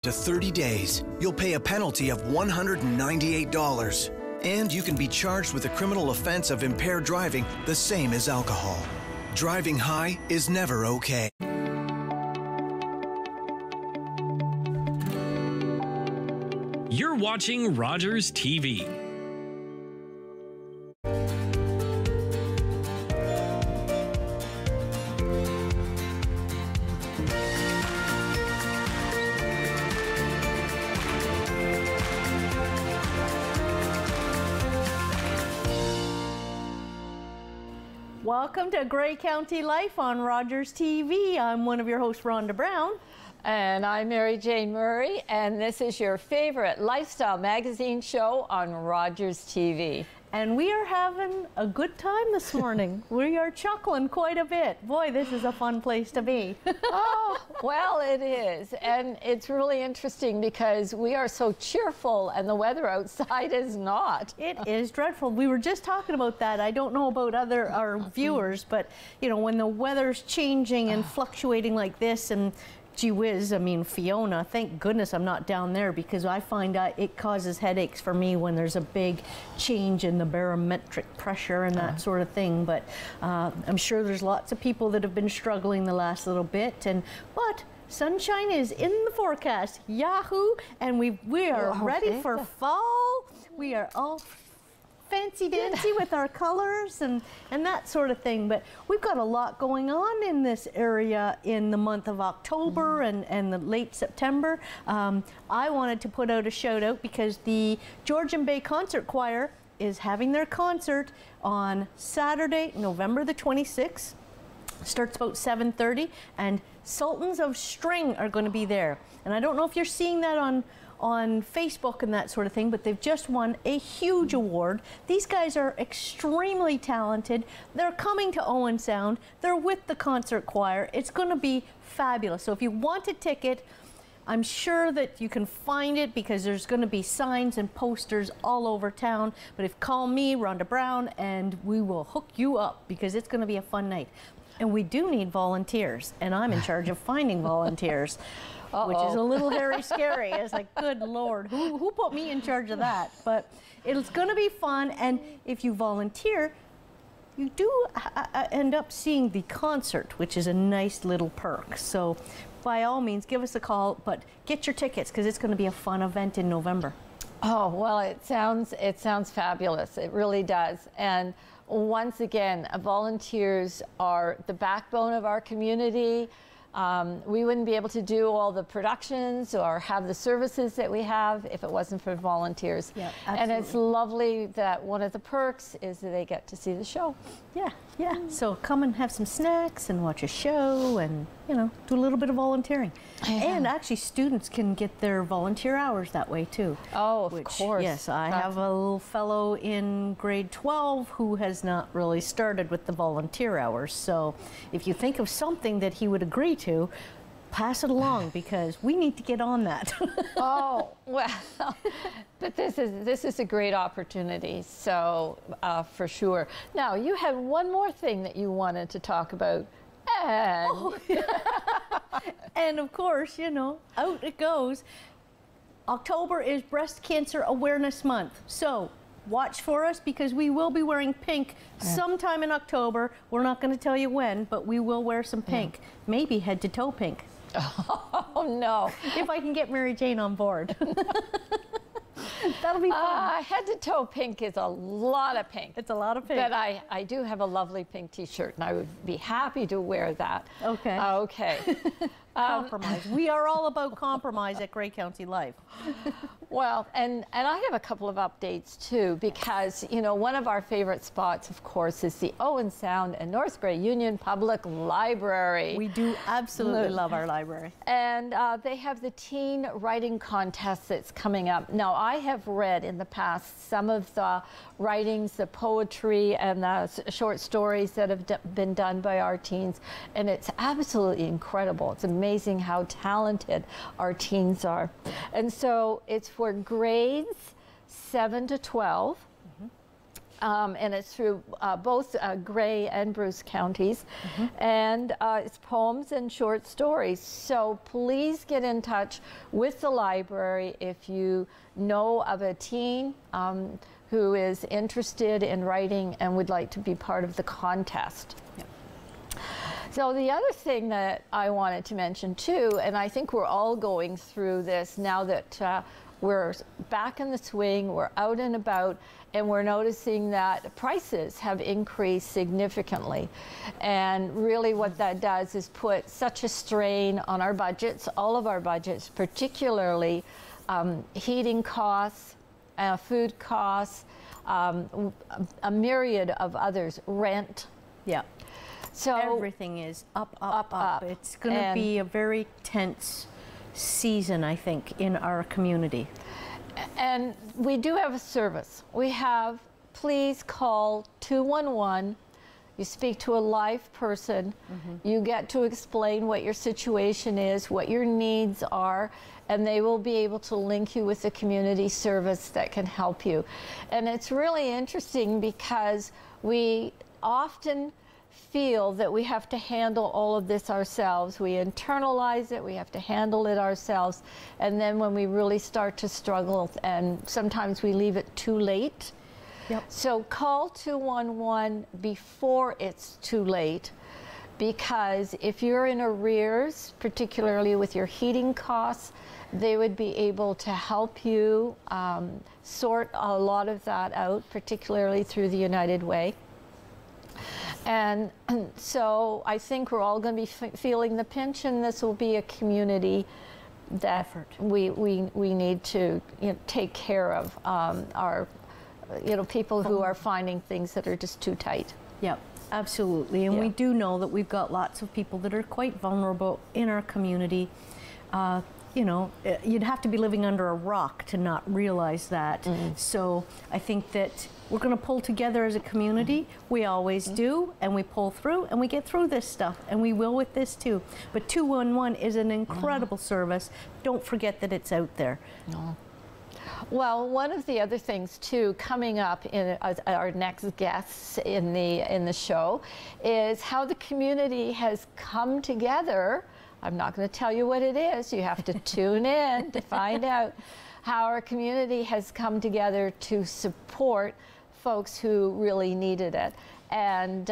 to 30 days, you'll pay a penalty of $198. And you can be charged with a criminal offense of impaired driving, the same as alcohol. Driving high is never okay. You're watching Rogers TV. Welcome to Grey County Life on Rogers TV. I'm one of your hosts, Rhonda Brown. And I'm Mary Jane Murray, and this is your favorite lifestyle magazine show on Rogers TV. And we are having a good time this morning. We are chuckling quite a bit. Boy, this is a fun place to be. Oh, well, it is. And it's really interesting because we are so cheerful and the weather outside is not. It is dreadful. We were just talking about that. I don't know about our viewers, but you know, when the weather's changing and fluctuating like this, and gee whiz, I mean, Fiona, thank goodness I'm not down there, because I find it causes headaches for me when there's a big change in the barometric pressure and that sort of thing. But I'm sure there's lots of people that have been struggling the last little bit. But sunshine is in the forecast. Yahoo! And we are ready for fall. We are all fancy dancy with our colors and that sort of thing. But we've got a lot going on in this area in the month of October and the late September. I wanted to put out a shout out because the Georgian Bay Concert Choir is having their concert on Saturday, November the 26th. Starts about 7:30, and Sultans of String are going to be there. And I don't know if you're seeing that on Facebook and that sort of thing, but they've just won a huge award. These guys are extremely talented. They're coming to Owen Sound. They're with the concert choir. It's going to be fabulous. So if you want a ticket, I'm sure that you can find it because there's going to be signs and posters all over town. But if call me, Rhonda Brown, and we will hook you up because it's going to be a fun night. And we do need volunteers, and I'm in charge of finding volunteers. Which is a little very scary. It's like, good Lord, who put me in charge of that? But it's going to be fun, and if you volunteer, you do end up seeing the concert, which is a nice little perk. So by all means, give us a call, but get your tickets because it's going to be a fun event in November. Oh, well, it sounds fabulous. It really does. And once again, volunteers are the backbone of our community. We wouldn't be able to do all the productions or have the services that we have if it wasn't for volunteers. Yeah, and it's lovely that one of the perks is that they get to see the show. Yeah, yeah. So come and have some snacks and watch a show and, you know, do a little bit of volunteering. Yeah. And actually students can get their volunteer hours that way too. Oh, of course. Yes, I have a little fellow in grade 12 who has not really started with the volunteer hours. So if you think of something that he would agree to, pass it along because we need to get on that. Oh, well, but this is a great opportunity, so for sure. Now, you had one more thing that you wanted to talk about. And, and of course, you know, out it goes. October is Breast Cancer Awareness Month. So watch for us because we will be wearing pink sometime in October. We're not going to tell you when, but we will wear some pink. Maybe head to toe pink. Oh, no. If I can get Mary Jane on board. That'll be fun. Head to toe pink is a lot of pink. It's a lot of pink. But I do have a lovely pink t-shirt, and I would be happy to wear that. Okay. Okay. Compromise. We are all about compromise at Grey County Life. Well, and I have a couple of updates too, because, you know, one of our favorite spots, of course, is the Owen Sound and North Grey Union Public Library. We do absolutely love our library. And they have the teen writing contest that's coming up. Now, I have read in the past some of the writings, the poetry, and the short stories that have been done by our teens, and it's absolutely incredible. It's amazing how talented our teens are. And so it's for grades 7 to 12. And it's through both Grey and Bruce counties, and it's poems and short stories. So please get in touch with the library if you know of a teen who is interested in writing and would like to be part of the contest. So the other thing that I wanted to mention too, and I think we're all going through this now that we're back in the swing, we're out and about, and we're noticing that prices have increased significantly. And really what that does is put such a strain on our budgets, all of our budgets, particularly heating costs, food costs, a myriad of others, rent. Yeah. So everything is up. It's going to be a very tense season, I think, in our community. And we do have a service. We have, please call 211. You speak to a live person. You get to explain what your situation is, what your needs are, and they will be able to link you with a community service that can help you. And it's really interesting because we often feel that we have to handle all of this ourselves. We internalize it, we have to handle it ourselves, and then when we really start to struggle, and sometimes we leave it too late. So call 211 before it's too late, because if you're in arrears, particularly with your heating costs, they would be able to help you sort a lot of that out, particularly through the United Way. And so I think we're all going to be feeling the pinch, and this will be a community that we need to take care of our people who are finding things that are just too tight. Yep, absolutely. And we do know that we've got lots of people that are quite vulnerable in our community. You'd have to be living under a rock to not realize that. So I think that we're going to pull together as a community. We always do, and we pull through, and we get through this stuff, and we will with this too. But 211 is an incredible service. Don't forget that it's out there. Well, one of the other things too coming up in our next guests in the show is how the community has come together. I'm not going to tell you what it is. You have to tune in to find out how our community has come together to support folks who really needed it. And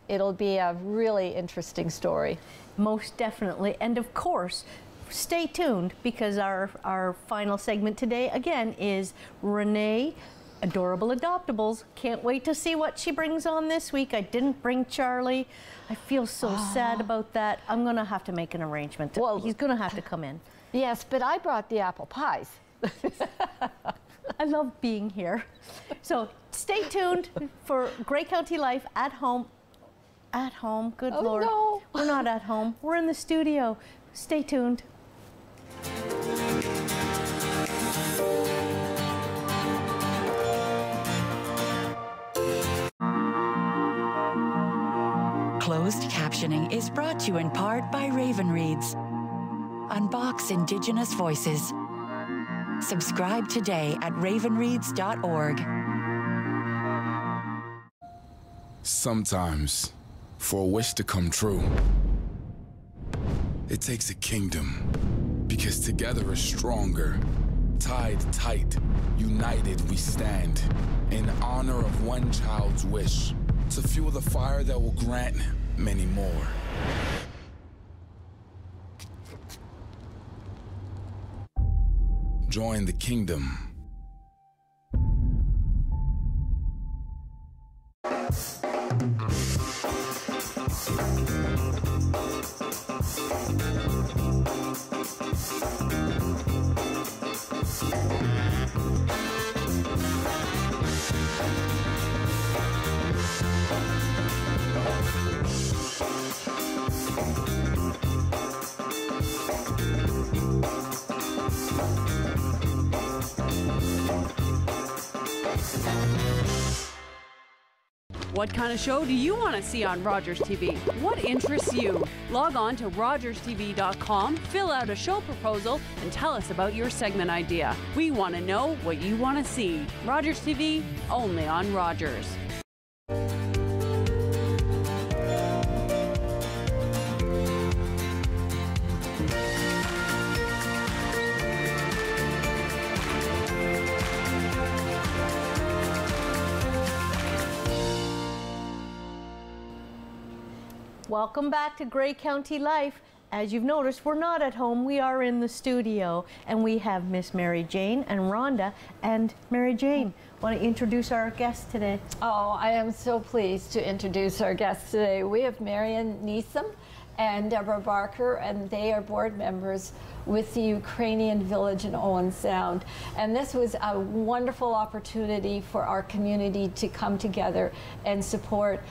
it'll be a really interesting story. Most definitely. And of course, stay tuned, because our final segment today, again, is Renee, Adorable Adoptables. Can't wait to see what she brings on this week. I didn't bring Charlie. I feel so sad about that. I'm going to have to make an arrangement. Well, he's going to have to come in. Yes, but I brought the apple pies. I love being here. So stay tuned for Grey County Life at home. At home, good Lord. No. We're not at home. We're in the studio. Stay tuned. Closed captioning is brought to you in part by Raven Reads. Unbox Indigenous voices. Subscribe today at ravenreads.org. Sometimes, for a wish to come true, it takes a kingdom, because together is stronger. Tied tight, united we stand, in honor of one child's wish, to fuel the fire that will grant many more. Join the kingdom. What kind of show do you want to see on Rogers TV? What interests you? Log on to rogerstv.com, fill out a show proposal, and tell us about your segment idea. We want to know what you want to see. Rogers TV, only on Rogers. Welcome back to Grey County Life. As you've noticed, we're not at home, we are in the studio, and we have Miss Mary Jane and Rhonda. And Mary Jane, want to introduce our guest today? Oh, I am so pleased to introduce our guests today. We have Marion Neeson and Deborah Barker, and they are board members with the Ukrainian village in Owen Sound. And this was a wonderful opportunity for our community to come together and support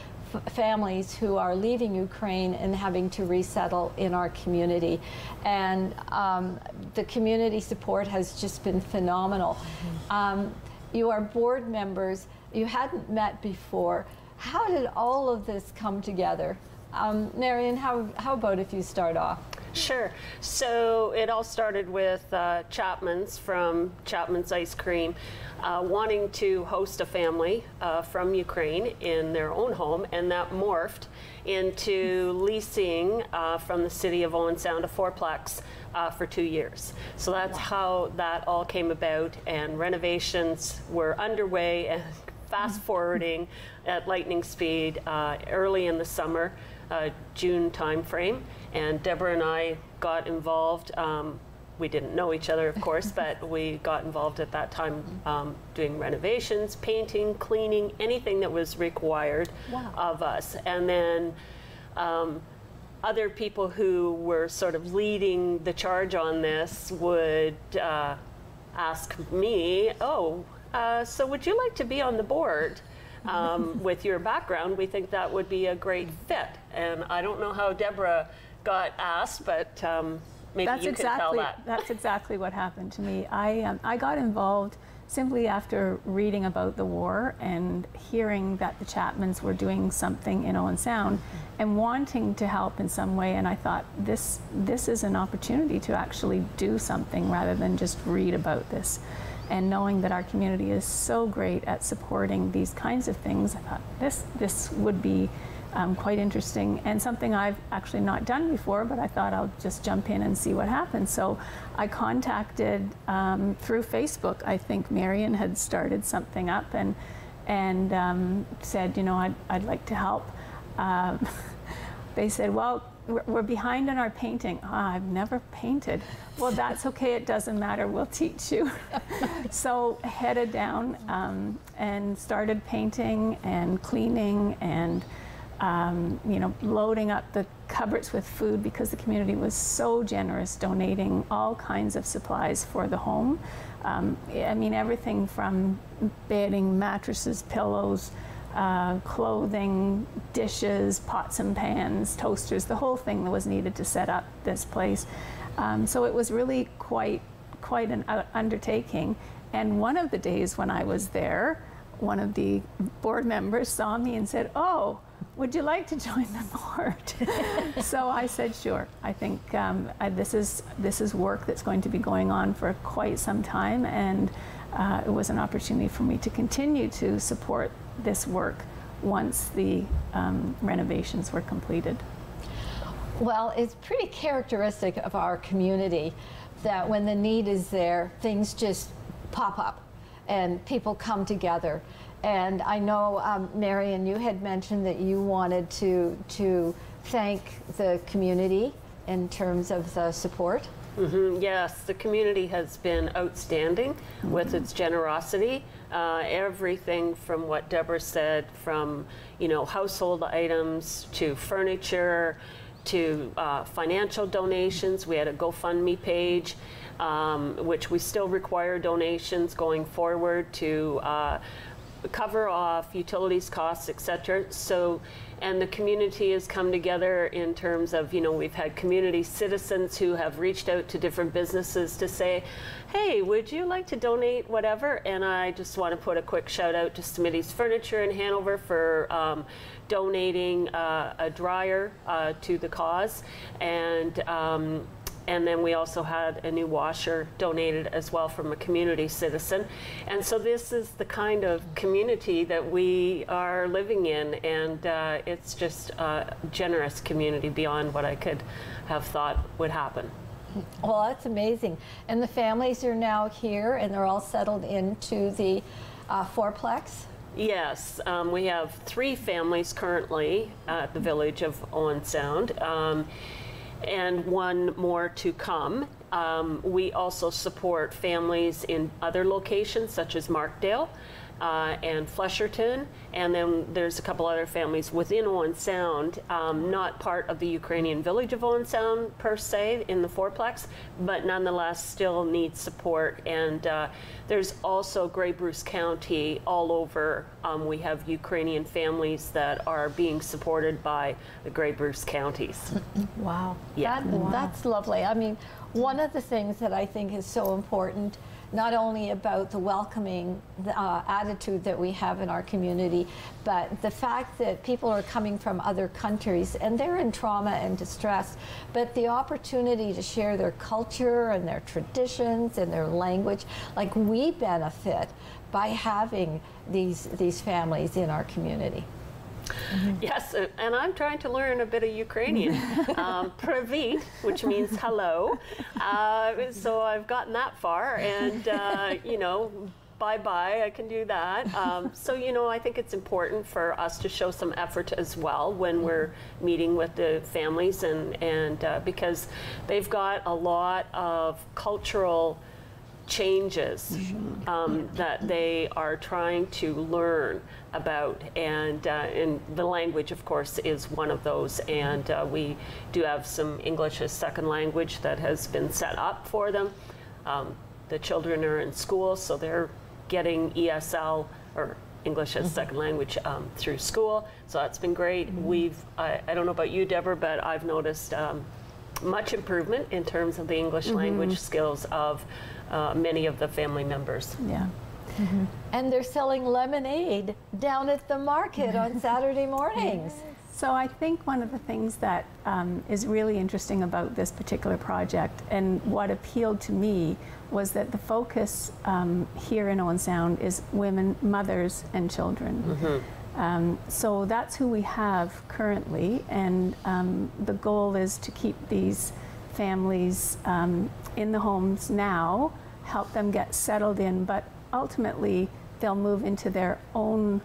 families who are leaving Ukraine and having to resettle in our community. And the community support has just been phenomenal. You are board members, you hadn't met before. How did all of this come together? Marion, how about if you start off? Sure. So it all started with Chapman's from Chapman's Ice Cream wanting to host a family from Ukraine in their own home, and that morphed into leasing from the city of Owen Sound a fourplex for 2 years. So that's how that all came about, and renovations were underway and fast forwarding at lightning speed early in the summer, June timeframe. And Deborah and I got involved. We didn't know each other, of course, but we got involved at that time doing renovations, painting, cleaning, anything that was required of us. And then other people who were sort of leading the charge on this would ask me, so would you like to be on the board? With your background, we think that would be a great fit. And I don't know how Deborah got asked, but maybe you could tell that. That's exactly what happened to me. I got involved simply after reading about the war and hearing that the Chapmans were doing something in Owen Sound and wanting to help in some way. And I thought, this is an opportunity to actually do something rather than just read about this. And knowing that our community is so great at supporting these kinds of things, I thought this would be quite interesting and something I've actually not done before, but I thought I'll just jump in and see what happens. So I contacted through Facebook. I think Marion had started something up and said, I'd like to help. They said, well, we're behind on our painting. I've never painted. Well, that's okay, it doesn't matter, we'll teach you. So headed down and started painting and cleaning and loading up the cupboards with food because the community was so generous, donating all kinds of supplies for the home. Everything from bedding, mattresses, pillows, clothing, dishes, pots and pans, toasters, the whole thing that was needed to set up this place. So it was really quite an undertaking. And one of the days when I was there, one of the board members saw me and said, "Oh, would you like to join the board?" So I said, "Sure." I think this is work that's going to be going on for quite some time, and it was an opportunity for me to continue to support this work once the renovations were completed. Well, it's pretty characteristic of our community that when the need is there, things just pop up and people come together. And I know, Marion, you had mentioned that you wanted to thank the community in terms of the support. Yes, the community has been outstanding with its generosity. Everything from what Deborah said, from household items to furniture to financial donations. We had a GoFundMe page, which we still require donations going forward to cover off utilities costs, etc. So, and the community has come together in terms of, you know, we've had community citizens who have reached out to different businesses to say, hey, would you like to donate whatever? And I just want to put a quick shout out to Smitty's Furniture in Hanover for donating a dryer to the cause. And then we also had a new washer donated as well from a community citizen. And so this is the kind of community that we are living in, and it's just a generous community beyond what I could have thought would happen. Well, that's amazing. And the families are now here, and they're all settled into the fourplex? Yes, we have 3 families currently at the village of Owen Sound. And 1 more to come. We also support families in other locations such as Markdale and Flesherton, and then there's a couple other families within Owen Sound, not part of the Ukrainian village of Owen Sound per se in the fourplex, but nonetheless still need support. And there's also Grey Bruce County all over. We have Ukrainian families that are being supported by the Grey Bruce counties. Wow. Yeah. That's lovely. I mean, one of the things that I think is so important, not only about the welcoming attitude that we have in our community, but the fact that people are coming from other countries and they're in trauma and distress, but the opportunity to share their culture and their traditions and their language, like we benefit by having these families in our community. Mm-hmm. Yes, and I'm trying to learn a bit of Ukrainian. Pravit, which means hello. So I've gotten that far, and you know, bye-bye, I can do that. So, you know, I think it's important for us to show some effort as well when we're meeting with the families, and because they've got a lot of cultural changes that they are trying to learn about, and the language, of course, is one of those. And we do have some English as second language that has been set up for them. The children are in school, so they're getting ESL, or English as second language, through school. So that's been great. I don't know about you, Deborah, but I've noticed much improvement in terms of the English language skills of many of the family members. Yeah. And they're selling lemonade down at the market on Saturday mornings. So I think one of the things that is really interesting about this particular project, and what appealed to me, was that the focus here in Owen Sound is women, mothers, and children. So that's who we have currently, and the goal is to keep these families in the homes now, help them get settled in, but ultimately they'll move into their own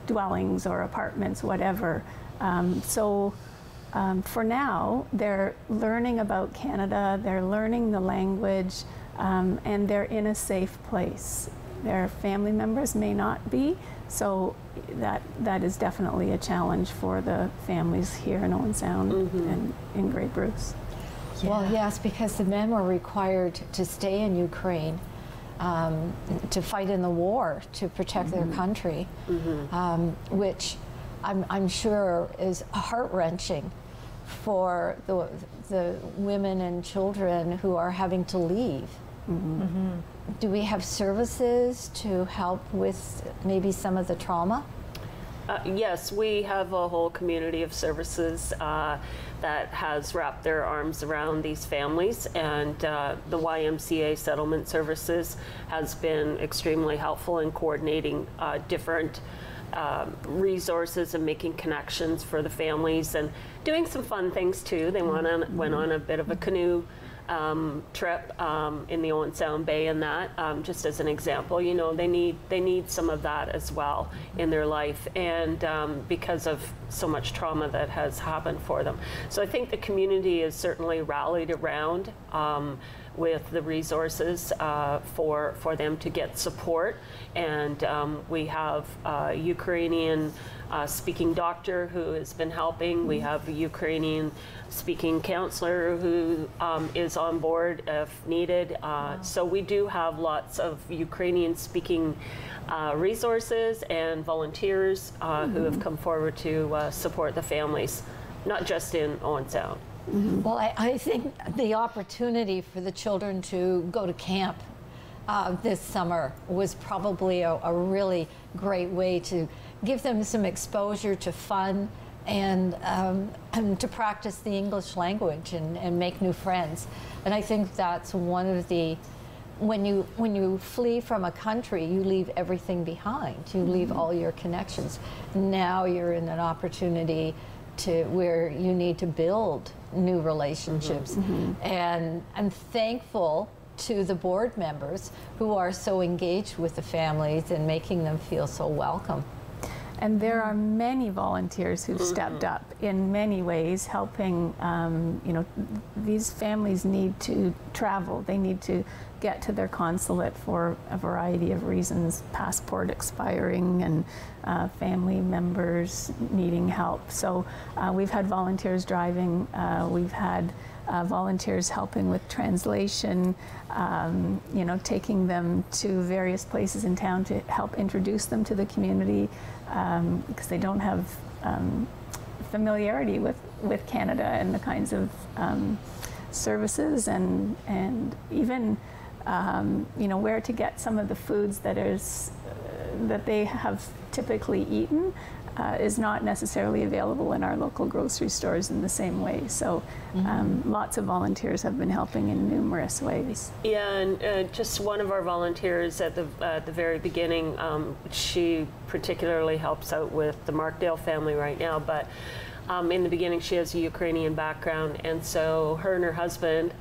dwellings or apartments, whatever. For now, they're learning about Canada, they're learning the language, and they're in a safe place. Their family members may not be, so that is definitely a challenge for the families here in Owen Sound and in Grey Bruce. Yeah. Well, yes, because the men were required to stay in Ukraine to fight in the war to protect their country, which I'm sure is heart-wrenching for the women and children who are having to leave. Do we have services to help with maybe some of the trauma? Yes, we have a whole community of services that has wrapped their arms around these families, and the YMCA Settlement Services has been extremely helpful in coordinating different resources and making connections for the families, and doing some fun things too. They went on a bit of a canoe trip in the Owen Sound Bay, and that just as an example, you know, they need some of that as well in their life, and because of so much trauma that has happened for them. So I think the community is certainly rallied around with the resources for them to get support. And we have a Ukrainian speaking doctor who has been helping. We have a Ukrainian speaking counselor who is on board if needed. So we do have lots of Ukrainian speaking resources and volunteers who have come forward to support the families, not just in Owen Sound. Well, I think the opportunity for the children to go to camp this summer was probably a really great way to give them some exposure to fun and to practice the English language and make new friends. And I think that's one of the, when you flee from a country, you leave everything behind. You leave all your connections. Now you're in an opportunity to where you need to build new relationships. And I'm thankful to the board members who are so engaged with the families and making them feel so welcome. And there are many volunteers who've stepped up in many ways, helping, you know, these families need to travel. They need to get to their consulate for a variety of reasons, passport expiring and family members needing help. So we've had volunteers driving, we've had volunteers helping with translation, you know, taking them to various places in town to help introduce them to the community, because they don't have familiarity with Canada and the kinds of services and even you know, where to get some of the foods that that they have typically eaten is not necessarily available in our local grocery stores in the same way. So lots of volunteers have been helping in numerous ways. Yeah, and just one of our volunteers at the very beginning, she particularly helps out with the Markdale family right now, but in the beginning she has a Ukrainian background, and so her and her husband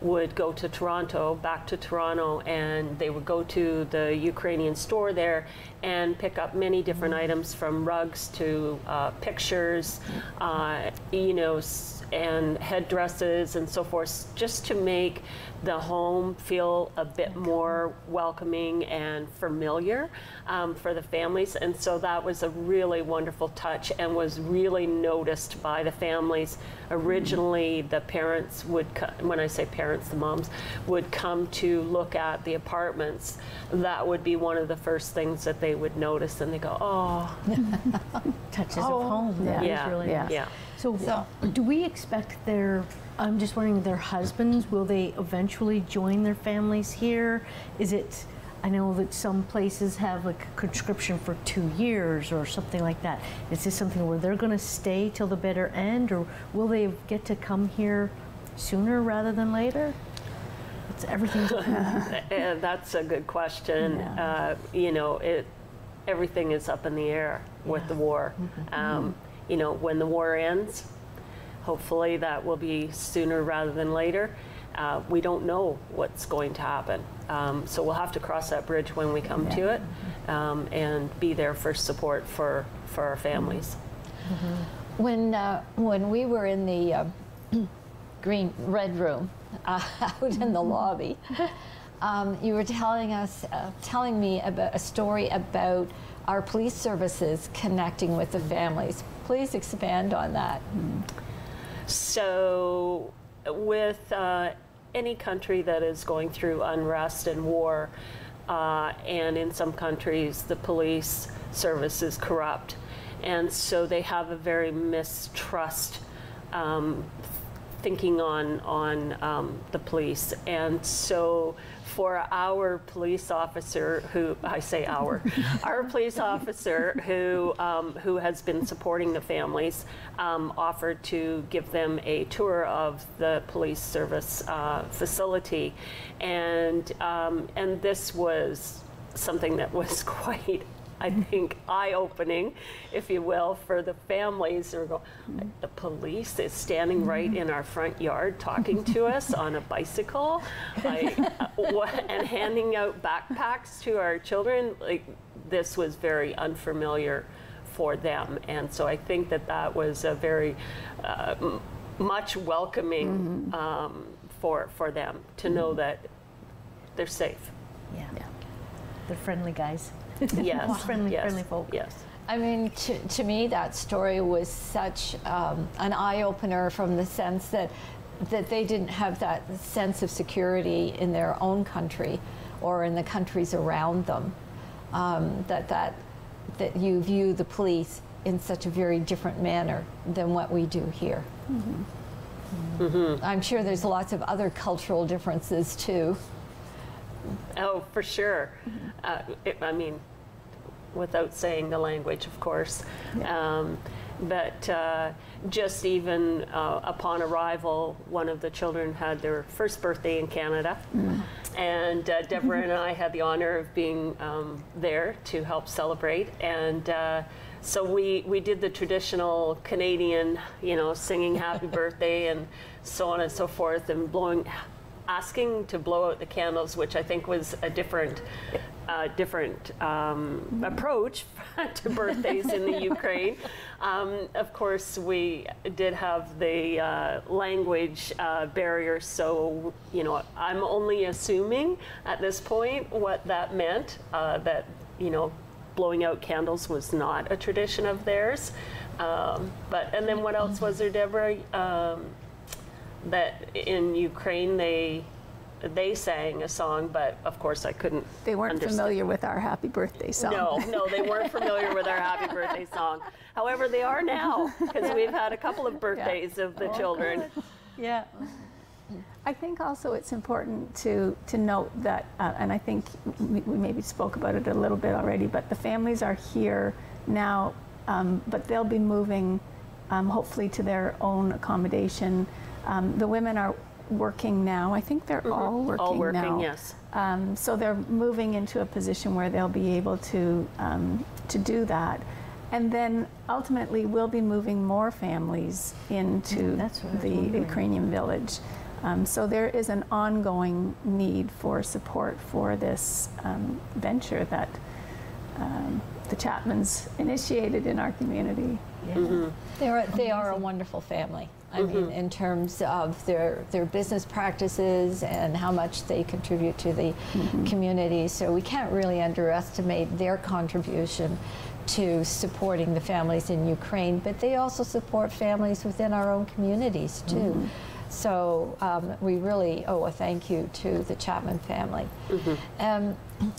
would go to Toronto, back to Toronto, and they would go to the Ukrainian store there and pick up many different items, from rugs to pictures, you know, and headdresses and so forth, just to make the home feel a bit more welcoming and familiar for the families. And so that was a really wonderful touch and was really noticed by the families. Originally, the parents would, when I say parents, the moms, would come to look at the apartments. That would be one of the first things that they would notice, and they go, oh. Touches of home. That is really nice. Yeah. So do we expect I'm just wondering, their husbands, will they eventually join their families here? Is it, I know that some places have like a conscription for 2 years or something like that. Is this something where they're going to stay till the bitter end, or will they get to come here sooner rather than later? It's everything. That's a good question. Yeah. You know, everything is up in the air with the war. You know, when the war ends, hopefully that will be sooner rather than later. We don't know what's going to happen. So we'll have to cross that bridge when we come to it, and be there for support for our families. When we were in the red room out in the lobby, you were telling me about a story about our police services connecting with the families. Please expand on that. So with any country that is going through unrest and war, and in some countries the police service is corrupt, and so they have a very mistrust thinking on the police. And so for our police officer, who I say our police officer who has been supporting the families, offered to give them a tour of the police service facility, and this was something that was quite, I think, eye-opening, if you will, for the families. They're going, the police is standing right in our front yard talking to us on a bicycle, like, and handing out backpacks to our children. Like, this was very unfamiliar for them, and so I think that was a very much welcoming for them to know that they're safe. Yeah. They're friendly guys. Yes. friendly folk. Yes. I mean, to me, that story was such an eye-opener from the sense that they didn't have that sense of security in their own country or in the countries around them, that you view the police in such a very different manner than what we do here. Mm-hmm. Mm-hmm. I'm sure there's lots of other cultural differences too. Oh, for sure. I mean, without saying the language, of course. Yeah. But just even upon arrival, one of the children had their first birthday in Canada. Mm. And Deborah and I had the honor of being there to help celebrate. And so we did the traditional Canadian, singing happy birthday and so on and so forth, and asking to blow out the candles, which I think was a different approach to birthdays in the Ukraine. Of course, we did have the language barrier, so I'm only assuming at this point what that meant, that blowing out candles was not a tradition of theirs. And then what else was there, Deborah? That in Ukraine they sang a song, but of course I couldn't. They weren't familiar with our happy birthday song. No, they weren't familiar with our happy birthday song. However, they are now, because we've had a couple of birthdays of the children. Good. Yeah. I think also it's important to note that, and I think we maybe spoke about it a little bit already, but the families are here now, but they'll be moving hopefully to their own accommodation. The women are working now. I think they're all working now. All working, yes. So they're moving into a position where they'll be able to do that. And then ultimately we'll be moving more families into the Ukrainian village. So there is an ongoing need for support for this venture that the Chapmans initiated in our community. Yeah. Mm-hmm. They are a wonderful family. I mean, in terms of their business practices and how much they contribute to the community. So we can't really underestimate their contribution to supporting the families in Ukraine, but they also support families within our own communities too. So we really owe a thank you to the Chapman family.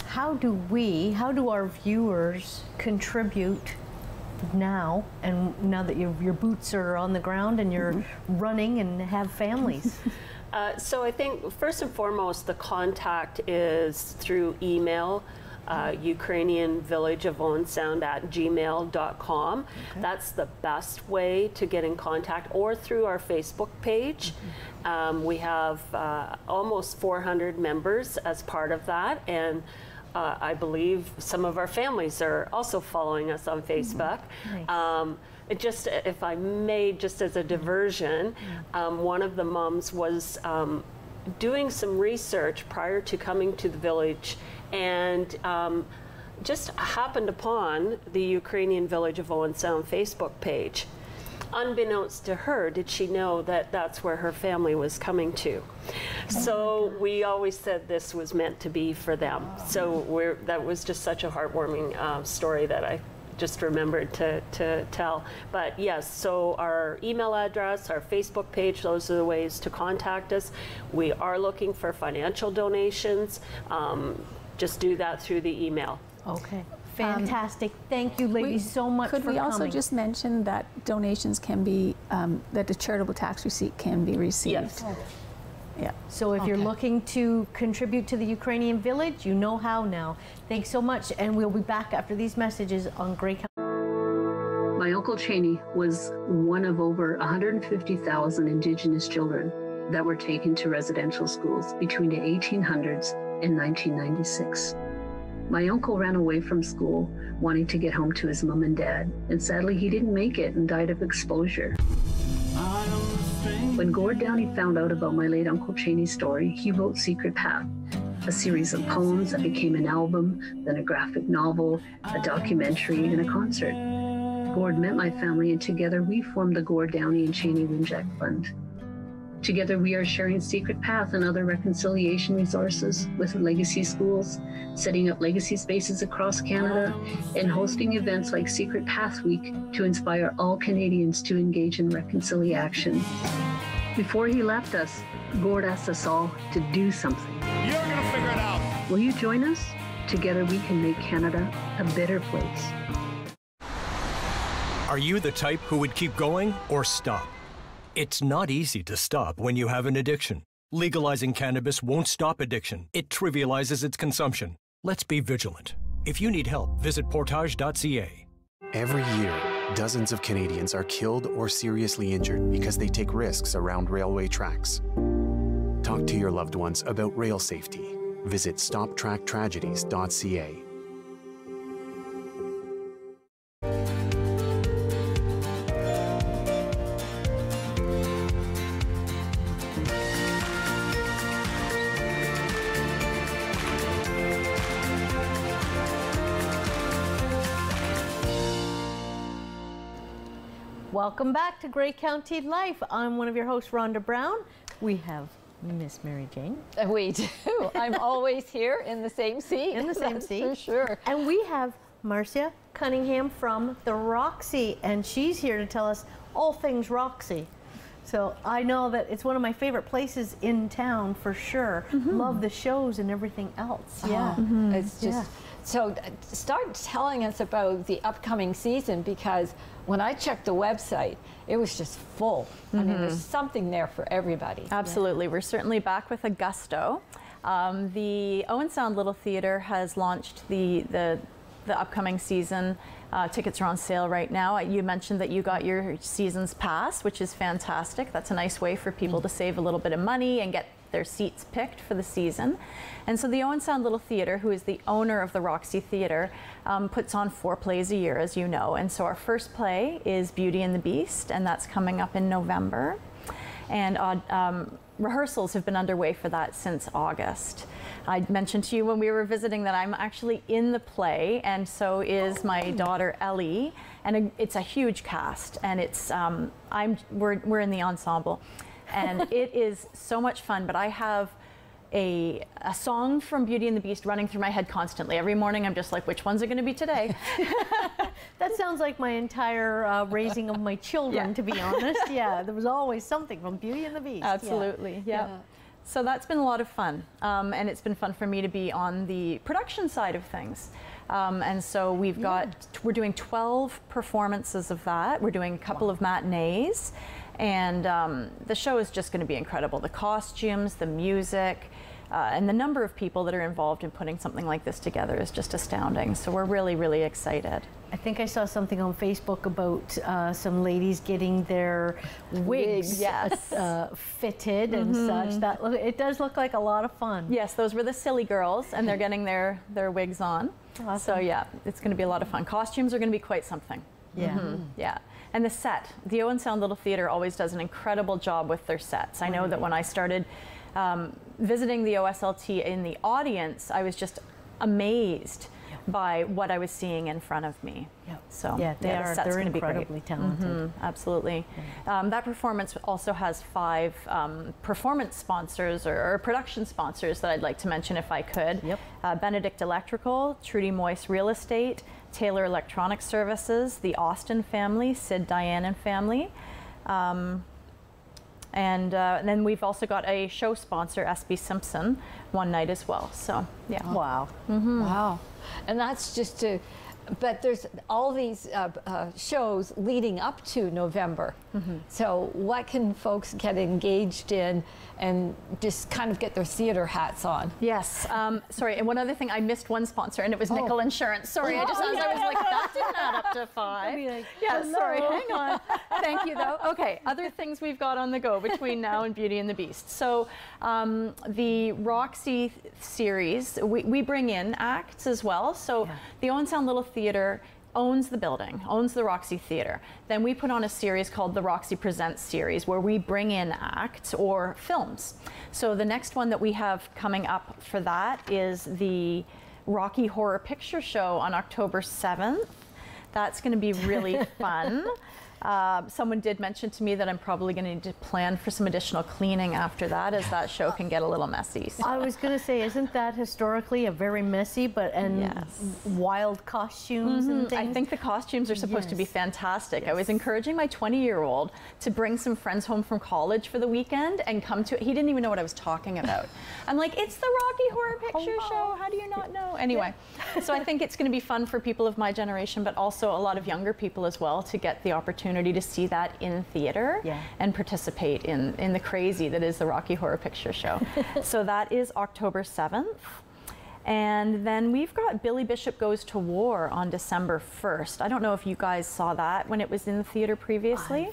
How do our viewers contribute now, and now that your boots are on the ground and you're running and have families? So I think first and foremost the contact is through email, Ukrainian Village of Owen Sound at gmail.com. Okay. That's the best way to get in contact, or through our Facebook page. We have almost 400 members as part of that, and I believe some of our families are also following us on Facebook. Nice. Just, if I may, just as a diversion, one of the moms was doing some research prior to coming to the village, and just happened upon the Ukrainian Village of Owen Sound Facebook page. Unbeknownst to her, did she know that that's where her family was coming to. So we always said this was meant to be for them. So that was just such a heartwarming story that I just remembered to tell. But yes, so our email address, our Facebook page, those are the ways to contact us. We are looking for financial donations. Just do that through the email. Okay. Fantastic. Thank you, ladies, so much for coming. Could we also just mention that donations can be, that a charitable tax receipt can be received? Yes. Yeah. So if you're looking to contribute to the Ukrainian village, you know how now. Thanks so much, and we'll be back after these messages on Grey County. My Uncle Cheney was one of over 150,000 Indigenous children that were taken to residential schools between the 1800s and 1996. My uncle ran away from school, wanting to get home to his mom and dad, and sadly he didn't make it and died of exposure. When Gord Downey found out about my late Uncle Cheney's story, he wrote Secret Path, a series of poems that became an album, then a graphic novel, a documentary, and a concert. Gord met my family, and together we formed the Gord Downey and Cheney Winjack Fund. Together, we are sharing Secret Path and other reconciliation resources with legacy schools, setting up legacy spaces across Canada, and hosting events like Secret Path Week to inspire all Canadians to engage in reconciliation. Before he left us, Gord asked us all to do something. You're gonna figure it out. Will you join us? Together, we can make Canada a better place. Are you the type who would keep going or stop? It's not easy to stop when you have an addiction. Legalizing cannabis won't stop addiction. It trivializes its consumption. Let's be vigilant. If you need help, visit portage.ca. Every year, dozens of Canadians are killed or seriously injured because they take risks around railway tracks. Talk to your loved ones about rail safety. Visit stoptracktragedies.ca. Welcome back to Grey County Life. I'm one of your hosts, Rhonda Brown. We have Miss Mary Jane. We do. I'm always here in the same seat. In the same seat. For sure. And we have Marcia Cunningham from the Roxy, and she's here to tell us all things Roxy. So I know that it's one of my favorite places in town for sure. Love the shows and everything else. Yeah. It's just, so start telling us about the upcoming season, because when I checked the website, it was just full. I mean, there's something there for everybody. Absolutely. We're certainly back with a gusto. The Owen Sound Little Theatre has launched the upcoming season. Tickets are on sale right now. You mentioned that you got your season's pass, which is fantastic. That's a nice way for people to save a little bit of money and get their seats picked for the season. And so the Owen Sound Little Theatre, who is the owner of the Roxy Theatre, puts on 4 plays a year, as you know. And so our first play is Beauty and the Beast, and that's coming up in November. And rehearsals have been underway for that since August. I mentioned to you when we were visiting that I'm actually in the play, and so is my daughter Ellie, and it's a huge cast, and it's we're in the ensemble, and it is so much fun. But I have a song from Beauty and the Beast running through my head constantly. Every morning I'm just like, which one's it going to be today? That sounds like my entire raising of my children, to be honest. Yeah, there was always something from Beauty and the Beast. Absolutely, yeah. So that's been a lot of fun, and it's been fun for me to be on the production side of things. And so we're doing 12 performances of that. We're doing a couple of matinees, and the show is just going to be incredible. The costumes, the music, and the number of people that are involved in putting something like this together is just astounding. So we're really, really excited. I think I saw something on Facebook about some ladies getting their wigs fitted and such. It does look like a lot of fun. Yes, those were the silly girls, and they're getting their wigs on. Awesome. So yeah, it's going to be a lot of fun. Costumes are going to be quite something. Yeah. Yeah. And the set, the Owen Sound Little Theatre always does an incredible job with their sets. I know that when I started visiting the OSLT in the audience, I was just amazed by what I was seeing in front of me. So they're incredibly talented. Absolutely. That performance also has 5 performance sponsors or production sponsors that I'd like to mention if I could. Benedict Electrical, Trudy Moyse Real Estate, Taylor Electronic Services, the Austin family, Sid, Diane and family. And then we've also got a show sponsor, SB Simpson, one night as well. So, yeah. Wow. Wow. And that's just to, but there's all these shows leading up to November. So what can folks get engaged in and just kind of get their theater hats on? Yes. Sorry, and one other thing, I missed one sponsor, and it was Nickel Insurance. Sorry, I was like, that didn't add up to 5. Like, yeah, sorry, hang on. Thank you, though. Okay, other things we've got on the go between now and Beauty and the Beast. So the Roxy series, we bring in acts as well. So the Owen Sound Little Theatre owns the building, owns the Roxy Theatre. Then we put on a series called the Roxy Presents series, where we bring in acts or films. So the next one that we have coming up for that is the Rocky Horror Picture Show on October 7th. That's going to be really fun. Someone did mention to me that I'm probably going to need to plan for some additional cleaning after that, as that show can get a little messy. So. I was going to say, isn't that historically a very messy wild costumes and things? I think the costumes are supposed to be fantastic. I was encouraging my 20-year-old to bring some friends home from college for the weekend and come to it. He didn't even know what I was talking about. I'm like, it's the Rocky Horror Picture Show. How do you not know? Anyway, so I think it's going to be fun for people of my generation, but also a lot of younger people as well, to get the opportunity to see that in theater and participate in the crazy that is the Rocky Horror Picture Show. So that is October 7th. And then we've got Billy Bishop Goes to War on December 1st. I don't know if you guys saw that when it was in the theater previously.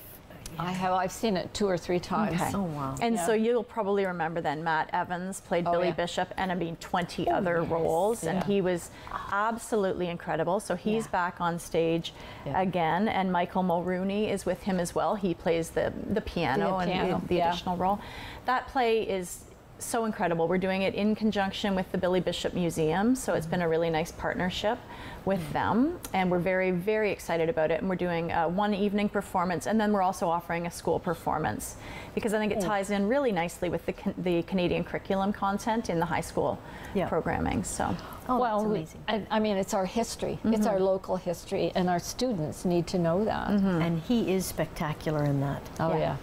I've seen it 2 or 3 times. Okay. Oh, wow. And so you'll probably remember then Matt Evans played Billy Bishop, and I mean 20 other roles, and he was absolutely incredible. So he's back on stage again, and Michael Mulrooney is with him as well. He plays the piano and the additional role. That play is so incredible. We're doing it in conjunction with the Billy Bishop Museum, so it's been a really nice partnership with them, and we're very, very excited about it. And we're doing one evening performance, and then we're also offering a school performance, because I think it ties in really nicely with the Canadian curriculum content in the high school programming. So, well, amazing. I mean, it's our history. It's our local history, and our students need to know that. And he is spectacular in that. Oh yeah.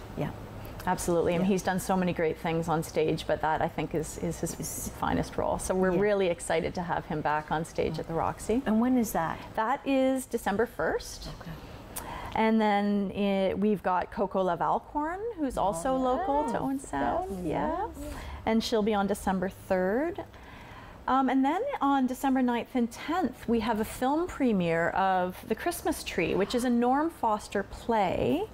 Absolutely. I mean, he's done so many great things on stage, but that I think is his finest role. So we're really excited to have him back on stage at the Roxy. And when is that? That is December 1st. Okay. And then we've got Coco Lavalcorn, who's also local to Owen Sound. And she'll be on December 3rd. And then on December 9th and 10th, we have a film premiere of The Christmas Tree, which is a Norm Foster play.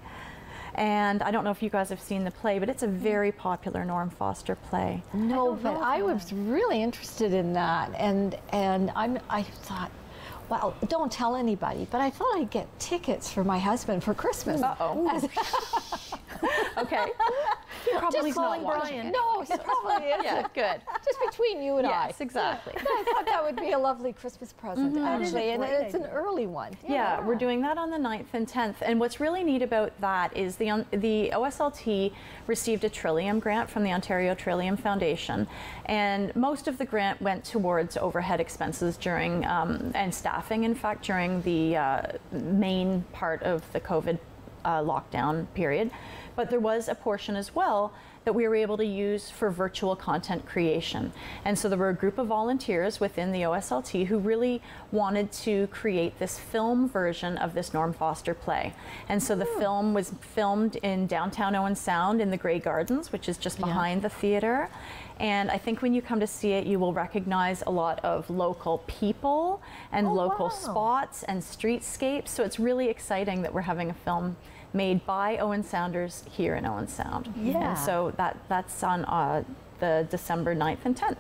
And I don't know if you guys have seen the play, but it's a very popular Norm Foster play. No, but I was really interested in that, and I thought, well, don't tell anybody, but I thought I'd get tickets for my husband for Christmas. Okay. He probably is not watching it. No, he probably isn't. Yeah, good. Just between you and I. Yes, exactly. I thought that would be a lovely Christmas present, actually, and it's an early one. Yeah, we're doing that on the 9th and 10th. And what's really neat about that is the OSLT received a Trillium grant from the Ontario Trillium Foundation, and most of the grant went towards overhead expenses during, and staffing, in fact, during the main part of the COVID lockdown period. But there was a portion as well that we were able to use for virtual content creation. And so there were a group of volunteers within the OSLT who really wanted to create this film version of this Norm Foster play. And so the film was filmed in downtown Owen Sound in the Grey Gardens, which is just behind the theater. And I think when you come to see it, you will recognize a lot of local people and local spots and streetscapes. So it's really exciting that we're having a film made by Owen Sounders here in Owen Sound. And so that's on the December 9th and 10th.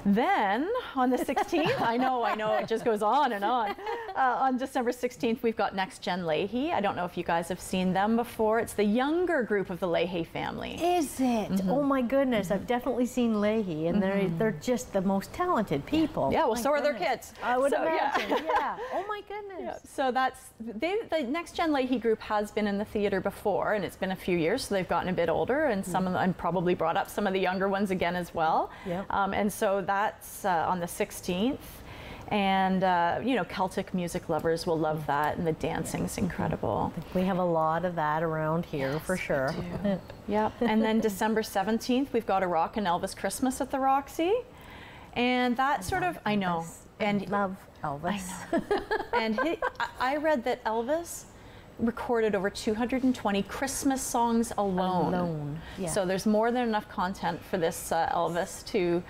Then on the 16th, I know, it just goes on and on. On December 16th, we've got Next Gen Leahy. I don't know if you guys have seen them before. It's the younger group of the Leahy family. Is it? Oh my goodness, I've definitely seen Leahy, and they're just the most talented people. Yeah, well, so are their kids. I would imagine, Oh my goodness. Yeah. So that's, the Next Gen Leahy group has been in the theater before, and it's been a few years, so they've gotten a bit older, and some of them probably brought up some of the younger ones again as well. And so that's on the 16th. And, you know, Celtic music lovers will love that, and the dancing's incredible. We have a lot of that around here, for sure. Yep. And then December 17th, we've got a Rockin' Elvis Christmas at the Roxy. And that I know. And love Elvis. I know. And I read that Elvis recorded over 220 Christmas songs alone. So there's more than enough content for this Elvis to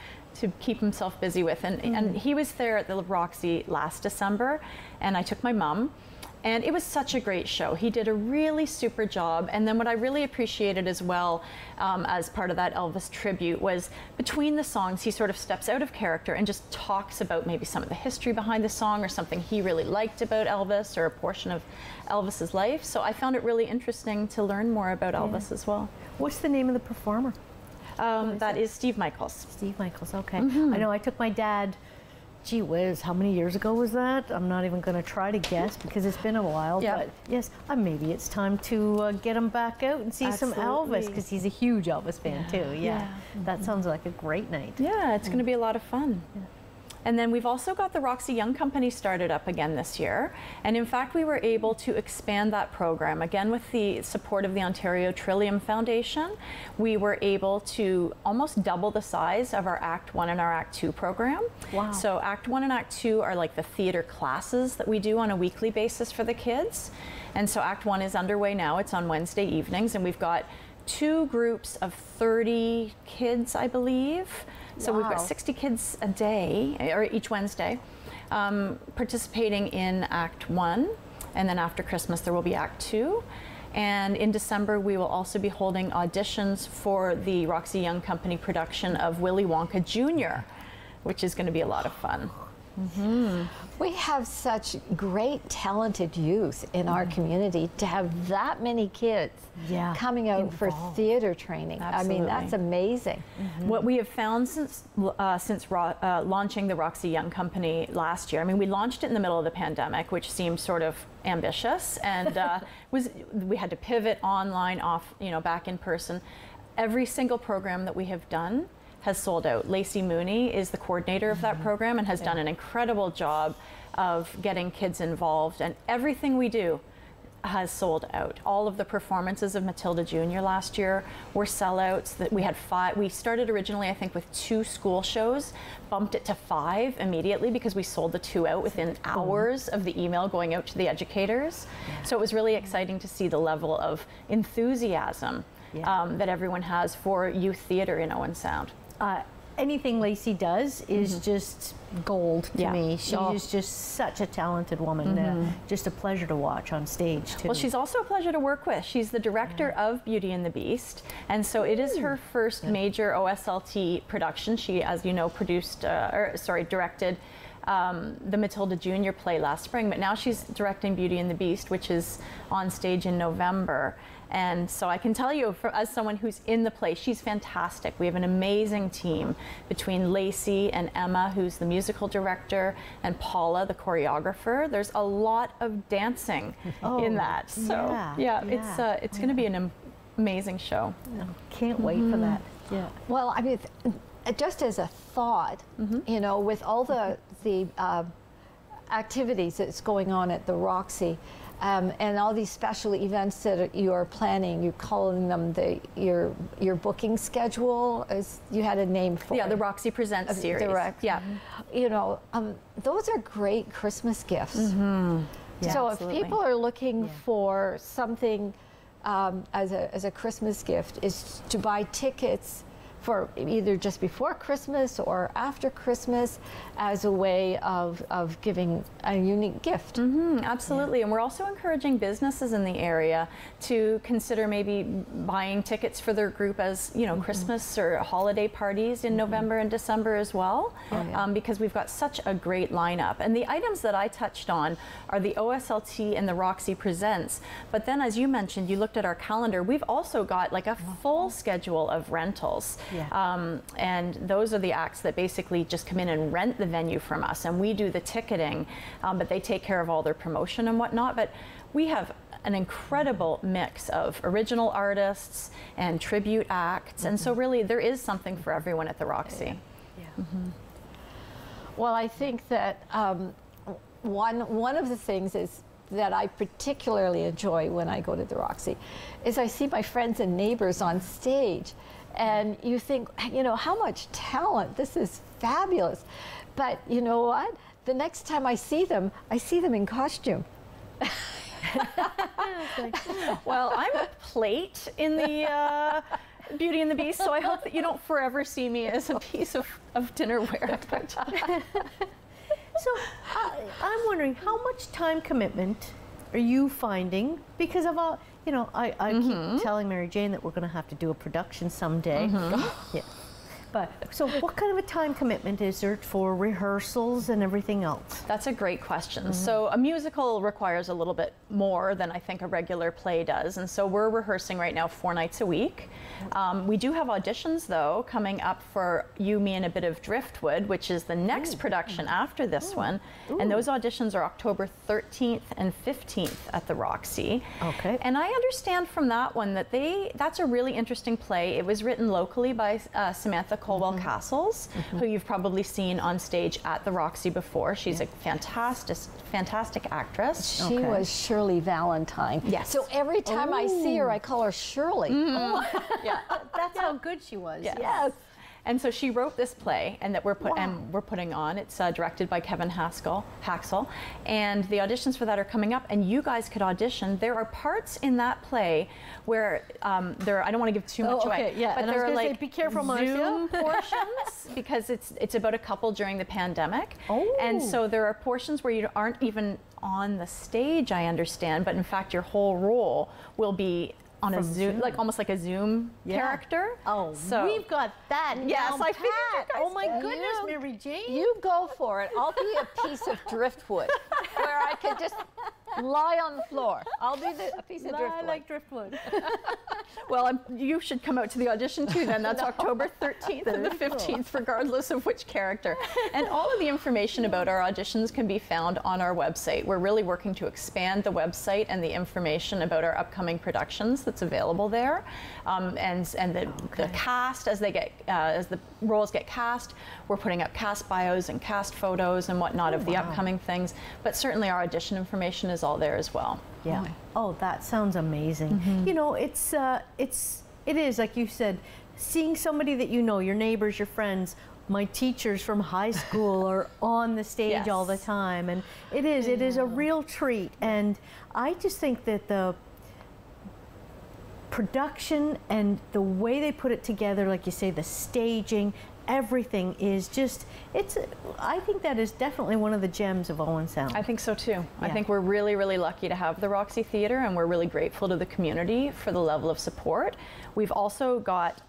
keep himself busy with. And he was there at the Roxy last December, and I took my mom, and it was such a great show. He did a really super job. And then what I really appreciated as well, as part of that Elvis tribute, was between the songs, he sort of steps out of character and just talks about maybe some of the history behind the song, or something he really liked about Elvis, or a portion of Elvis's life. So I found it really interesting to learn more about Elvis as well. What's the name of the performer? That is Steve Michaels. Steve Michaels, okay. I know I took my dad gee whiz, how many years ago was that? I'm not even going to try to guess because it's been a while. But yes, maybe it's time to get him back out and see some Elvis, because he's a huge Elvis fan too. Yeah. That sounds like a great night. Yeah, it's going to be a lot of fun. And then we've also got the Roxy Young Company started up again this year. And in fact, we were able to expand that program. Again, with the support of the Ontario Trillium Foundation, we were able to almost double the size of our Act 1 and our Act 2 program. Wow. So Act 1 and Act 2 are like the theater classes that we do on a weekly basis for the kids. And so Act 1 is underway now. It's on Wednesday evenings, and we've got 2 groups of 30 kids, I believe. So we've got 60 kids a day, or each Wednesday, participating in Act 1, and then after Christmas there will be Act 2. And in December we will also be holding auditions for the Roxy Young Company production of Willy Wonka Jr., which is going to be a lot of fun. We have such great, talented youth in our community. To have that many kids coming out for theater training, Absolutely. I mean, that's amazing. What we have found since launching the Roxy Young Company last year, I mean, we launched it in the middle of the pandemic, which seemed sort of ambitious, and we had to pivot online, back in person. Every single program that we have done has sold out. Lacey Mooney is the coordinator of that program and has done an incredible job of getting kids involved, and everything we do has sold out. All of the performances of Matilda Jr. last year were sellouts. That we had 5. We started originally, I think, with 2 school shows, bumped it to 5 immediately because we sold the 2 out within hours of the email going out to the educators. So it was really exciting to see the level of enthusiasm that everyone has for youth theater in Owen Sound. Anything Lacey does is just gold to me. She is just such a talented woman. Just a pleasure to watch on stage too. Well, she's also a pleasure to work with. She's the director of Beauty and the Beast, and so it is her first major OSLT production. She, as you know, directed the Matilda Jr. play last spring, but now she's directing Beauty and the Beast, which is on stage in November. And so I can tell you, as someone who's in the play, she's fantastic. We have an amazing team between Lacey and Emma, who's the musical director, and Paula, the choreographer. There's a lot of dancing in that. So it's going to be an amazing show. Can't wait for that. Yeah. Well, I mean, just as a thought, you know, with all the activities that's going on at the Roxy, and all these special events that you are planning, you're calling them your booking schedule, as you had a name for it. The Roxy Presents series. You know, those are great Christmas gifts. So if people are looking for something as a Christmas gift, is to buy tickets for either just before Christmas or after Christmas as a way of giving a unique gift. Absolutely, and we're also encouraging businesses in the area to consider maybe buying tickets for their group as, you know, Christmas or holiday parties in November and December as well, because we've got such a great lineup. And the items that I touched on are the OSLT and the Roxy Presents, but then as you mentioned, you looked at our calendar, we've also got like a full schedule of rentals. And those are the acts that basically just come in and rent the venue from us, and we do the ticketing, but they take care of all their promotion and whatnot. But we have an incredible mix of original artists and tribute acts, and so really there is something for everyone at the Roxy. Well, I think that one of the things is that I particularly enjoy when I go to the Roxy is I see my friends and neighbors on stage. And you think, you know, how much talent, this is fabulous. But you know what? The next time I see them in costume. Well, I'm a plate in the Beauty and the Beast, so I hope that you don't forever see me as a piece of dinnerware. So I'm wondering, how much time commitment are you finding? Because of all, you know, I keep telling Mary Jane that we're going to have to do a production someday. But so what kind of a time commitment is there for rehearsals and everything else? That's a great question. So a musical requires a little bit more than I think a regular play does. And so we're rehearsing right now 4 nights a week. We do have auditions though coming up for You, Me and a Bit of Driftwood, which is the next production after this one. And those auditions are October 13th and 15th at the Roxy. Okay. And I understand from that one that that's a really interesting play. It was written locally by Samantha Colwell Castles, who you've probably seen on stage at the Roxy before. She's a fantastic actress. She was Shirley Valentine. Yes. So every time I see her, I call her Shirley. Yeah, that's how good she was. Yes. And so she wrote this play, and that we're putting on. It's directed by Kevin Haxel, and the auditions for that are coming up. And you guys could audition. There are parts in that play where I don't want to give too much away. Yeah, but there are like be careful, Zoom portions because it's about a couple during the pandemic. Oh. And so there are portions where you aren't even on the stage, I understand, but in fact your whole role will be on a Zoom, like almost like a Zoom character. Oh, so we've got that. Yes, now, I figured you Pat. guys Oh my did. goodness, Mary Jane. You go for it. I'll be a piece of driftwood where I could just lie on the floor. I'll be a piece of driftwood. I like driftwood. Well, you should come out to the audition too then. That's October 13th and the 15th, regardless of which character. And all of the information about our auditions can be found on our website. We're really working to expand the website and the information about our upcoming productions that's available there. And the cast, as the roles get cast, we're putting up cast bios and cast photos and whatnot of the upcoming things. But certainly our audition information is all there as well. Yeah. Oh, that sounds amazing. You know, it is like you said, seeing somebody that you know, your neighbors, your friends, my teachers from high school are on the stage all the time, and it is a real treat. And I just think that the production and the way they put it together, like you say, the staging, everything is just, I think that is definitely one of the gems of Owen Sound. I think so too. Yeah. I think we're really, really lucky to have the Roxy Theatre, and we're really grateful to the community for the level of support. We've also got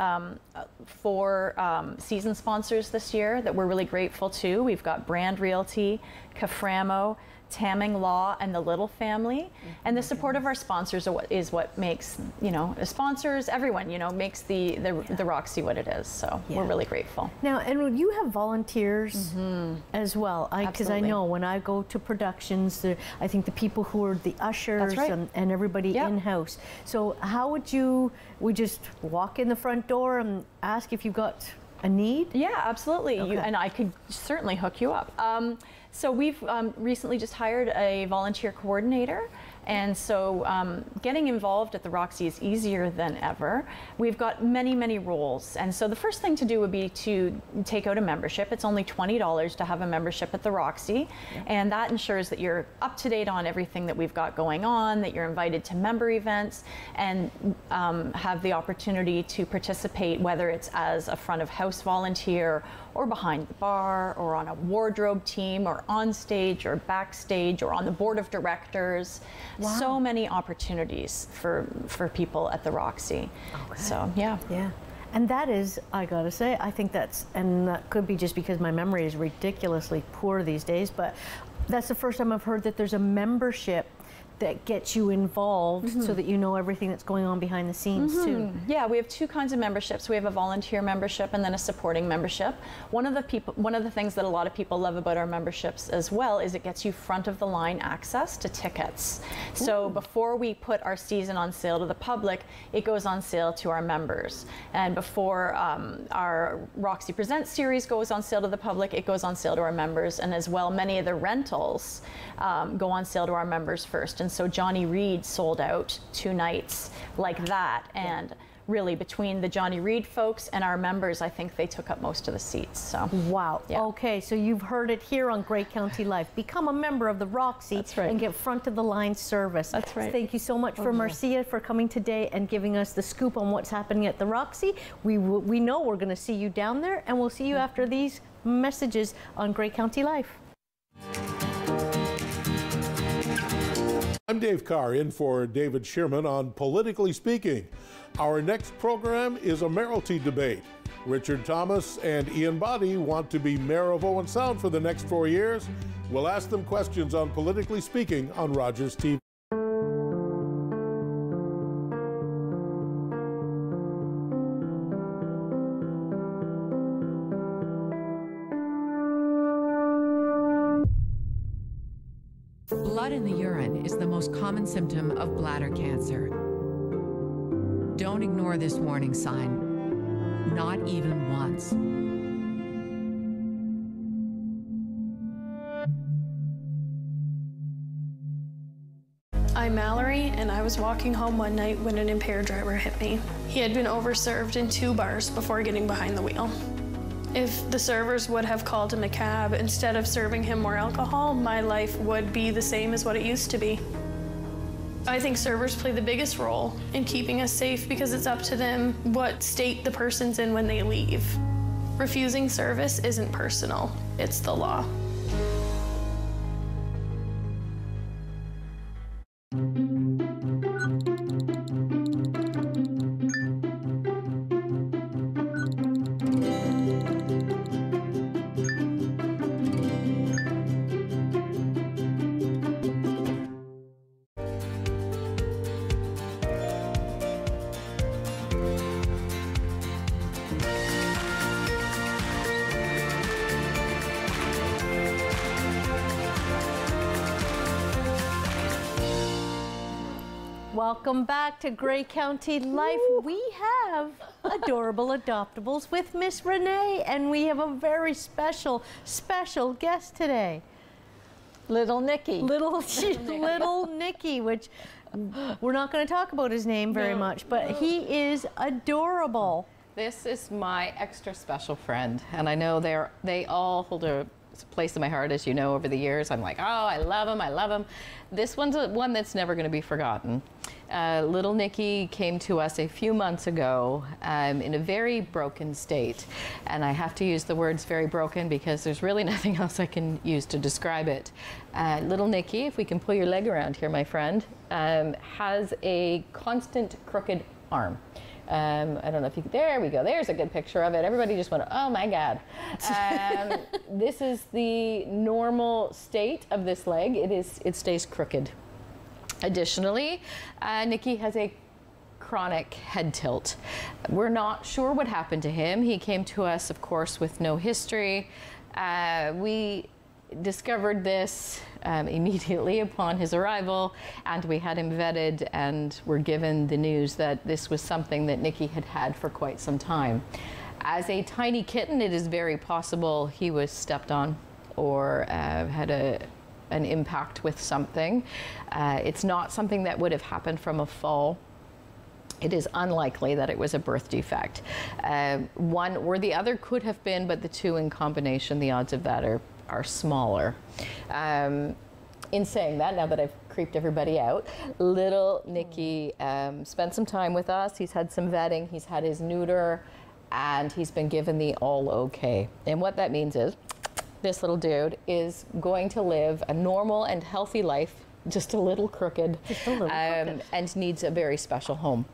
4 season sponsors this year that we're really grateful to. We've got Brand Realty, Caframo, Tamming Law, and the Little Family. And the support of our sponsors is what makes, sponsors, everyone, makes the Roxy what it is. So we're really grateful. Now, and when you have volunteers as well, because I know when I go to productions, I think the people who are the ushers and everybody in-house. So how would we just walk in the front door and ask if you've got a need? Yeah, absolutely. And I could certainly hook you up. So we've recently just hired a volunteer coordinator, and so getting involved at the Roxy is easier than ever. We've got many, many roles, and so the first thing to do would be to take out a membership. It's only $20 to have a membership at the Roxy, and that ensures that you're up to date on everything that we've got going on, that you're invited to member events, and have the opportunity to participate, whether it's as a front of house volunteer or behind the bar, or on a wardrobe team, or on stage, or backstage, or on the board of directors. Wow. So many opportunities for people at the Roxy. Okay. So, yeah. Yeah. And that is, I gotta say, I think and that could be just because my memory is ridiculously poor these days, but that's the first time I've heard that there's a membership that gets you involved so that you know everything that's going on behind the scenes too. Yeah, we have 2 kinds of memberships. We have a volunteer membership and then a supporting membership. One of the things that a lot of people love about our memberships as well is it gets you front of the line access to tickets. So before we put our season on sale to the public, it goes on sale to our members. And before our Roxy Presents series goes on sale to the public, it goes on sale to our members. And as well, many of the rentals go on sale to our members first. And so Johnny Reed sold out 2 nights like that. And really between the Johnny Reed folks and our members, I think they took up most of the seats. So wow. Yeah. Okay, so you've heard it here on Great County Life. Become a member of the Roxy and get front of the line service. That's right. Thank you so much for Marcia for coming today and giving us the scoop on what's happening at the Roxy. We know we're going to see you down there, and we'll see you after these messages on Great County Life. I'm Dave Carr, in for David Shearman on Politically Speaking. Our next program is a mayoralty debate. Richard Thomas and Ian Boddy want to be mayor of Owen Sound for the next 4 years. We'll ask them questions on Politically Speaking on Rogers TV. Blood in the urine is the most common symptom of bladder cancer. Don't ignore this warning sign, not even once. I'm Mallory, and I was walking home one night when an impaired driver hit me. He had been overserved in 2 bars before getting behind the wheel. If the servers would have called him a cab instead of serving him more alcohol, my life would be the same as what it used to be. I think servers play the biggest role in keeping us safe because it's up to them what state the person's in when they leave. Refusing service isn't personal, it's the law. Welcome back to Grey County Life. We have Adorable Adoptables with Miss Renee, and we have a very special guest today. Little Nicky. Little Nicky, which we're not going to talk about his name very much, but he is adorable. This is my extra special friend, and I know they all hold a place in my heart, as you know, over the years. I'm like, oh, I love him, I love him. This one's one that's never going to be forgotten. Little Nicky came to us a few months ago in a very broken state. And I have to use the words very broken because there's really nothing else I can use to describe it. Little Nicky, if we can pull your leg around here, my friend, has a constant crooked arm. I don't know if you could, there we go, there's a good picture of it. Everybody just went, oh my God. This is the normal state of this leg. It stays crooked. Additionally, Nicky has a chronic head tilt. We're not sure what happened to him. He came to us, of course, with no history. We discovered this immediately upon his arrival, and we had him vetted and were given the news that this was something that Nicky had had for quite some time. As a tiny kitten, it is very possible he was stepped on or had an impact with something. It's not something that would have happened from a fall. It is unlikely that it was a birth defect. One or the other could have been, but the two in combination, the odds of that are smaller. In saying that, now that I've creeped everybody out, little Nicky spent some time with us. He's had some vetting, he's had his neuter, and he's been given the all okay. And what that means is this little dude is going to live a normal and healthy life, just a little crooked, and needs a very special home.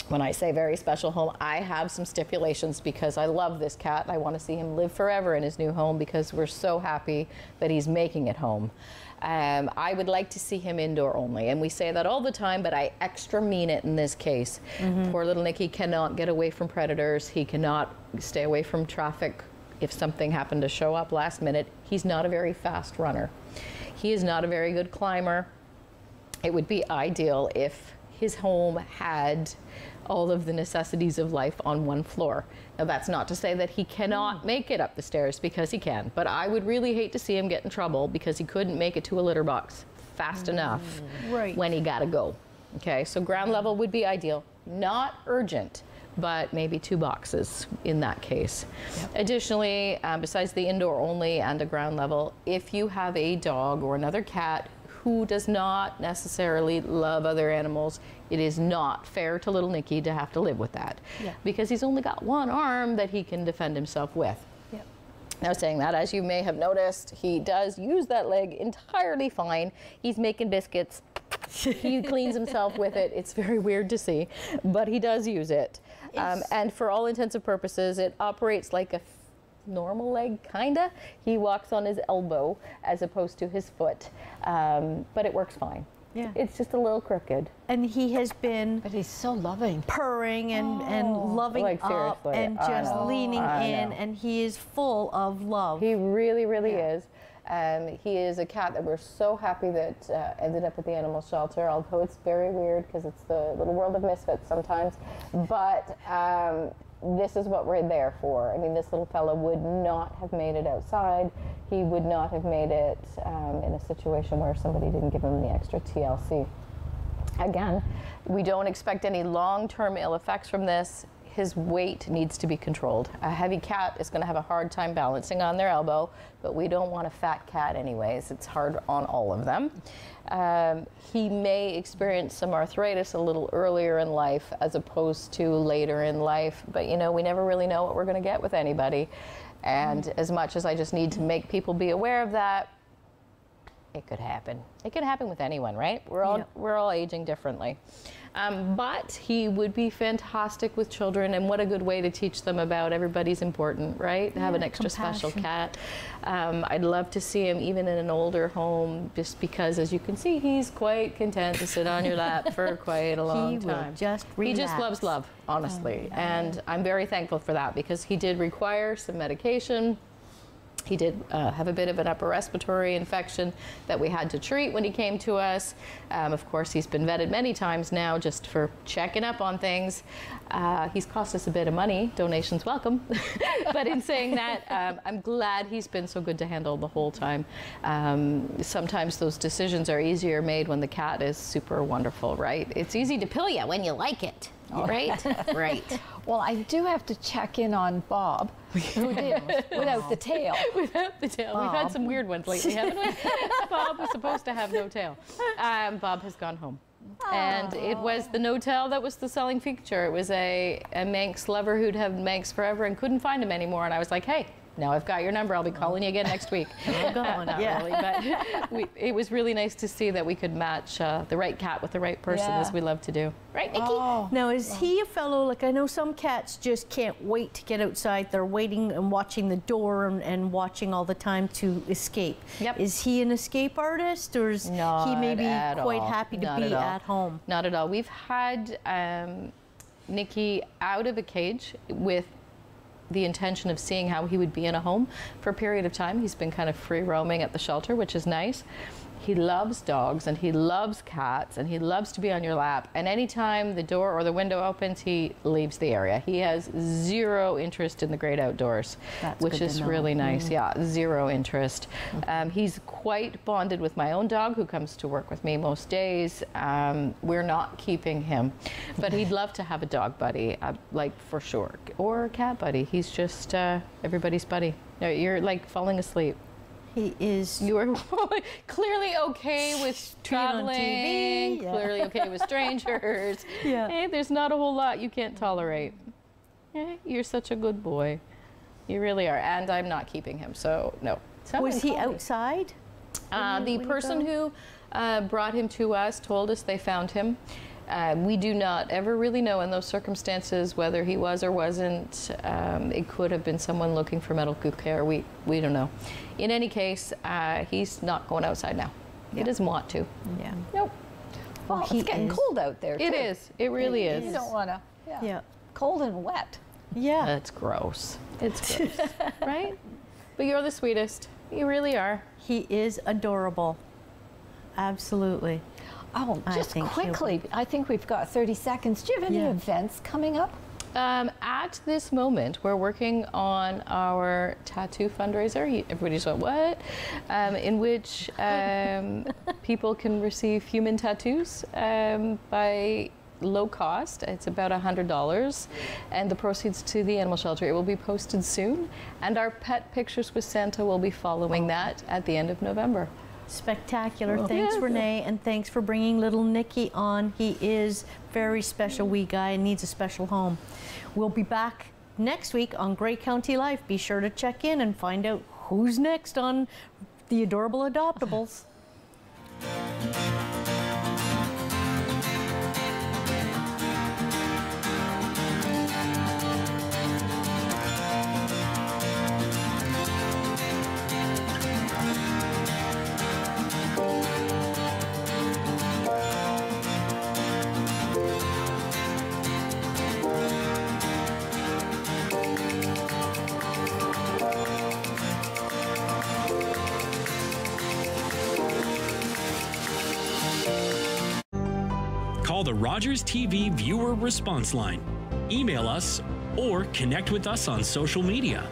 When I say very special home, I have some stipulations because I love this cat. I want to see him live forever in his new home because we're so happy that he's making it home. I would like to see him indoor only, and we say that all the time, but I extra mean it in this case. Poor little Nicky cannot get away from predators. He cannot stay away from traffic. If something happened to show up last minute, he's not a very fast runner. He is not a very good climber. It would be ideal if his home had all of the necessities of life on one floor. Now, that's not to say that he cannot make it up the stairs, because he can, but I would really hate to see him get in trouble because he couldn't make it to a litter box fast enough when he gotta go. Okay, so ground level would be ideal. Not urgent, but maybe 2 boxes in that case. Additionally, besides the indoor only and a ground level, if you have a dog or another cat who does not necessarily love other animals, it is not fair to little Nicky to have to live with that, because he's only got one arm that he can defend himself with. Now, saying that, as you may have noticed, he does use that leg entirely fine. He's making biscuits He cleans himself with it. It's very weird to see, but he does use it. And for all intents and purposes, it operates like a normal leg, kinda. He walks on his elbow as opposed to his foot, but it works fine. Yeah. It's just a little crooked. And he has been... But he's so loving. Purring and loving like, up seriously, and just leaning in, know. and he is full of love. He really, really is. He is a cat that we're so happy that ended up at the animal shelter, although it's very weird because it's the little world of misfits sometimes. But this is what we're there for. I mean, this little fella would not have made it outside. He would not have made it in a situation where somebody didn't give him the extra TLC. Again, we don't expect any long-term ill effects from this. His weight needs to be controlled. A heavy cat is going to have a hard time balancing on their elbow, but we don't want a fat cat anyways. It's hard on all of them. He may experience some arthritis a little earlier in life as opposed to later in life, but you know, we never really know what we're going to get with anybody. And as much as I just need to make people be aware of that, it could happen. It could happen with anyone, right? We're all aging differently. But he would be fantastic with children, and what a good way to teach them about everybody's important, right? Have an extra special cat. I'd love to see him even in an older home, just because, as you can see, he's quite content to sit on your lap for quite a long time. He just loves love, honestly. And I'm very thankful for that, because he did require some medication. He did have a bit of an upper respiratory infection that we had to treat when he came to us. Of course, he's been vetted many times now just for checking up on things. He's cost us a bit of money, donations welcome. But in saying that, I'm glad he's been so good to handle the whole time. Sometimes those decisions are easier made when the cat is super wonderful, right? It's easy to pill you when you like it. Right? Right. Well, I do have to check in on Bob, who did without the tail. Without the tail. We've had some weird ones lately, haven't we? Bob was supposed to have no tail. Bob has gone home. And it was the no tail that was the selling feature. It was a Manx lover who'd had Manx forever and couldn't find him anymore. And I was like, hey, now I've got your number. I'll be calling you again next week. Not really, but it was really nice to see that we could match the right cat with the right person, as we love to do. Right, Nikki? Now, is he a fellow, like I know some cats just can't wait to get outside. They're waiting and watching the door and watching all the time to escape. Yep. Is he an escape artist, or is he maybe quite happy to be at home? Not at all. We've had Nikki out of a cage with the intention of seeing how he would be in a home for a period of time. He's been kind of free roaming at the shelter, which is nice. He loves dogs and he loves cats and he loves to be on your lap. And anytime the door or the window opens, he leaves the area. He has zero interest in the great outdoors, which is really nice. Yeah, zero interest. He's quite bonded with my own dog, who comes to work with me most days. We're not keeping him, but he'd love to have a dog buddy, like for sure, or a cat buddy. He's just everybody's buddy. You're like falling asleep. He is. You are clearly okay with traveling, clearly okay with strangers. Hey, there's not a whole lot you can't tolerate. Hey, you're such a good boy. You really are. And I'm not keeping him, so no. Was he outside? The person who brought him to us told us they found him. We do not ever really know in those circumstances whether he was or wasn't. It could have been someone looking for medical care. We don't know. In any case, he's not going outside now. He doesn't want to. Yeah. Nope. Well, it's getting cold out there, too. It is. It really is. You don't want to. Cold and wet. Yeah. That's gross. It's gross. Right? But you're the sweetest. You really are. He is adorable. Absolutely. Oh, just quickly, I think we've got 30 seconds. Do you have any events coming up? At this moment, we're working on our tattoo fundraiser. Everybody's like, what? In which people can receive human tattoos by low cost. It's about $100, and the proceeds to the animal shelter. It will be posted soon, and our pet pictures with Santa will be following that at the end of November. Spectacular. Thanks, Renee, and thanks for bringing little Nicky on. He is very special wee guy and needs a special home. We'll be back next week on Grey County Life. Be sure to check in and find out who's next on the Adorable Adoptables. call the Rogers TV viewer response line, email us, or connect with us on social media.